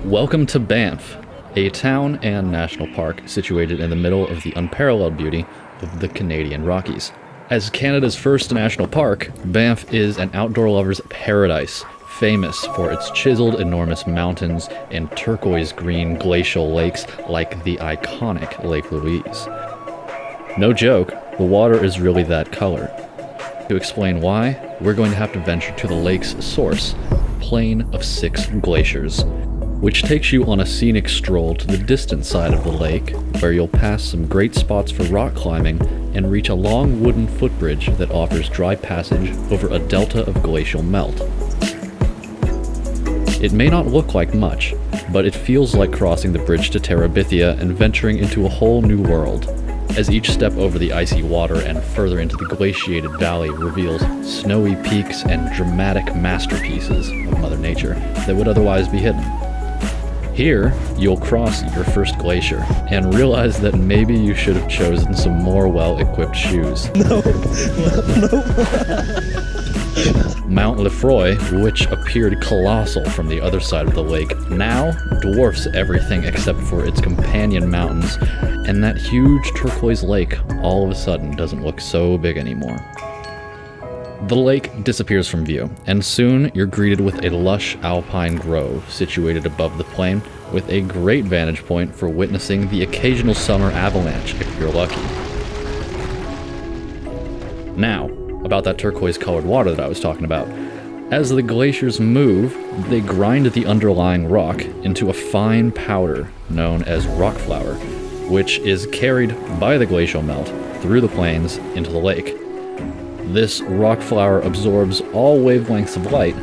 Welcome to Banff, a town and national park situated in the middle of the unparalleled beauty of the Canadian Rockies. As Canada's first national park, Banff is an outdoor lover's paradise, famous for its chiseled enormous mountains and turquoise green glacial lakes like the iconic Lake Louise. No joke, the water is really that color. To explain why, we're going to have to venture to the lake's source, Plain of Six Glaciers, which takes you on a scenic stroll to the distant side of the lake, where you'll pass some great spots for rock climbing and reach a long wooden footbridge that offers dry passage over a delta of glacial melt. It may not look like much, but it feels like crossing the bridge to Terabithia and venturing into a whole new world, as each step over the icy water and further into the glaciated valley reveals snowy peaks and dramatic masterpieces of Mother Nature that would otherwise be hidden. Here, you'll cross your first glacier and realize that maybe you should have chosen some more well-equipped shoes. No. Mount Lefroy, which appeared colossal from the other side of the lake, now dwarfs everything except for its companion mountains, and that huge turquoise lake all of a sudden doesn't look so big anymore. The lake disappears from view, and soon you're greeted with a lush alpine grove situated above the plain, with a great vantage point for witnessing the occasional summer avalanche if you're lucky. Now, about that turquoise-colored water that I was talking about. As the glaciers move, they grind the underlying rock into a fine powder known as rock flour, which is carried by the glacial melt through the plains into the lake. This rock flour absorbs all wavelengths of light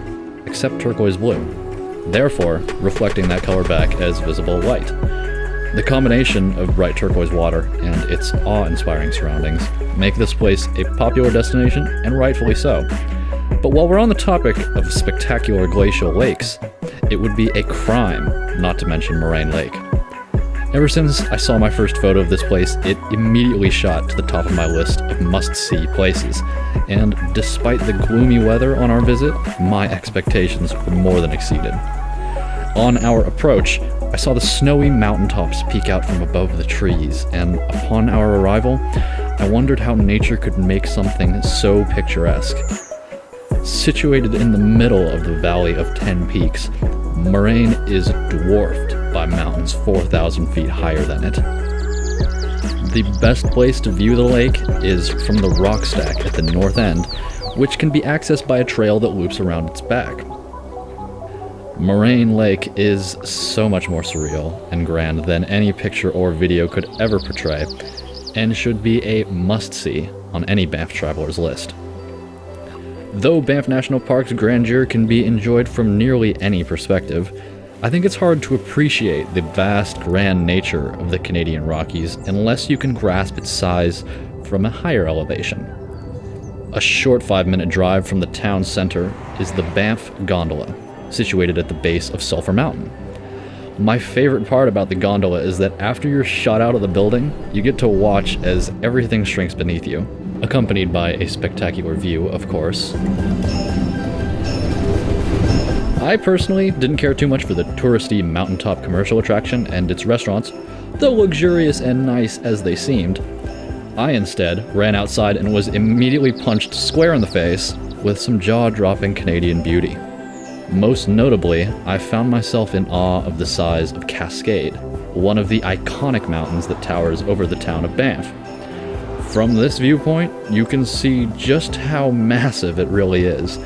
except turquoise blue, therefore reflecting that color back as visible light. The combination of bright turquoise water and its awe-inspiring surroundings make this place a popular destination, and rightfully so. But while we're on the topic of spectacular glacial lakes, it would be a crime not to mention Moraine Lake. Ever since I saw my first photo of this place, it immediately shot to the top of my list of must-see places, and despite the gloomy weather on our visit, my expectations were more than exceeded. On our approach, I saw the snowy mountaintops peek out from above the trees, and upon our arrival, I wondered how nature could make something so picturesque. Situated in the middle of the Valley of 10 Peaks, Moraine is dwarfed by mountains 4,000 feet higher than it. The best place to view the lake is from the rock stack at the north end, which can be accessed by a trail that loops around its back. Moraine Lake is so much more surreal and grand than any picture or video could ever portray, and should be a must-see on any Banff traveler's list. Though Banff National Park's grandeur can be enjoyed from nearly any perspective, I think it's hard to appreciate the vast, grand nature of the Canadian Rockies unless you can grasp its size from a higher elevation. A short 5-minute drive from the town center is the Banff Gondola, situated at the base of Sulphur Mountain. My favorite part about the gondola is that after you're shot out of the building, you get to watch as everything shrinks beneath you, accompanied by a spectacular view, of course. I personally didn't care too much for the touristy mountaintop commercial attraction and its restaurants, though luxurious and nice as they seemed. I instead ran outside and was immediately punched square in the face with some jaw-dropping Canadian beauty. Most notably, I found myself in awe of the size of Cascade, one of the iconic mountains that towers over the town of Banff. From this viewpoint, you can see just how massive it really is.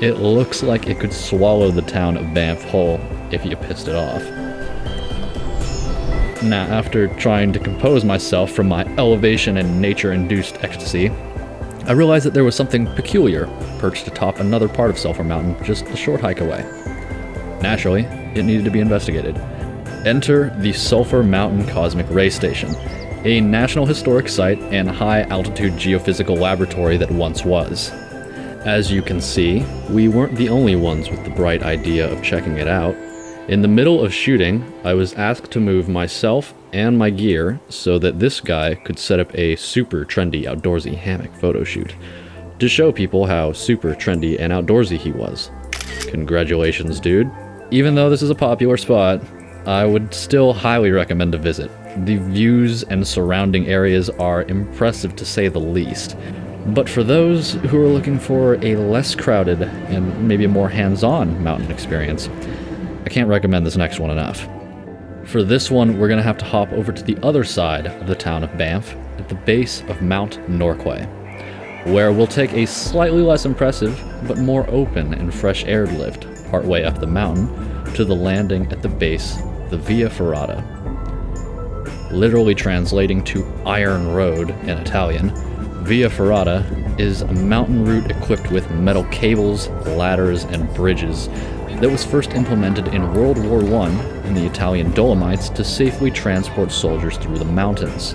It looks like it could swallow the town of Banff whole if you pissed it off. Now, after trying to compose myself from my elevation and nature-induced ecstasy, I realized that there was something peculiar perched atop another part of Sulphur Mountain just a short hike away. Naturally, it needed to be investigated. Enter the Sulphur Mountain Cosmic Ray Station, a National Historic Site and high-altitude geophysical laboratory that once was. As you can see, we weren't the only ones with the bright idea of checking it out. In the middle of shooting, I was asked to move myself and my gear so that this guy could set up a super trendy outdoorsy hammock photo shoot to show people how super trendy and outdoorsy he was. Congratulations, dude. Even though this is a popular spot, I would still highly recommend a visit. The views and surrounding areas are impressive to say the least. But for those who are looking for a less crowded and maybe a more hands-on mountain experience, I can't recommend this next one enough. For this one, we're going to have to hop over to the other side of the town of Banff, at the base of Mount Norquay, where we'll take a slightly less impressive, but more open and fresh-aired lift partway up the mountain to the landing at the base, the Via Ferrata. Literally translating to Iron Road in Italian, Via Ferrata is a mountain route equipped with metal cables, ladders, and bridges that was first implemented in World War I in the Italian Dolomites to safely transport soldiers through the mountains.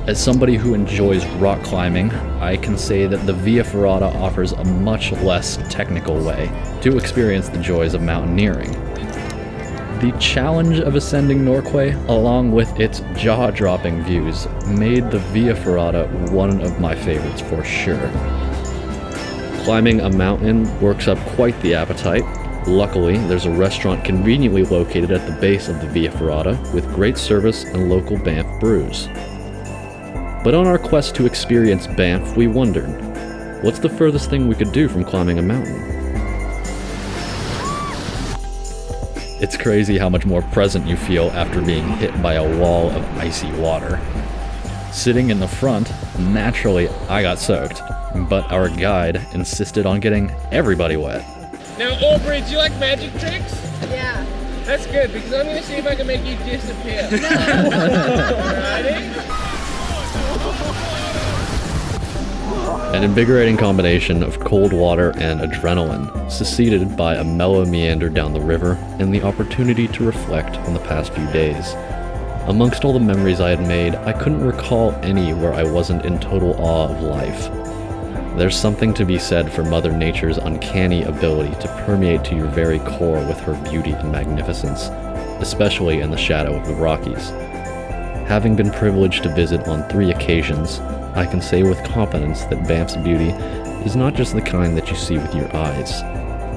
As somebody who enjoys rock climbing, I can say that the Via Ferrata offers a much less technical way to experience the joys of mountaineering. The challenge of ascending Norquay, along with its jaw-dropping views, made the Via Ferrata one of my favorites for sure. Climbing a mountain works up quite the appetite. Luckily, there's a restaurant conveniently located at the base of the Via Ferrata with great service and local Banff brews. But on our quest to experience Banff, we wondered, what's the furthest thing we could do from climbing a mountain? It's crazy how much more present you feel after being hit by a wall of icy water. Sitting in the front, naturally I got soaked, but our guide insisted on getting everybody wet. Now, Aubrey, do you like magic tricks? Yeah. That's good, because I'm going to see if I can make you disappear. Ready? An invigorating combination of cold water and adrenaline, succeeded by a mellow meander down the river and the opportunity to reflect on the past few days. Amongst all the memories I had made, I couldn't recall any where I wasn't in total awe of life. There's something to be said for Mother Nature's uncanny ability to permeate to your very core with her beauty and magnificence, especially in the shadow of the Rockies. Having been privileged to visit on 3 occasions, I can say with confidence that Banff's beauty is not just the kind that you see with your eyes,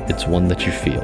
it's one that you feel.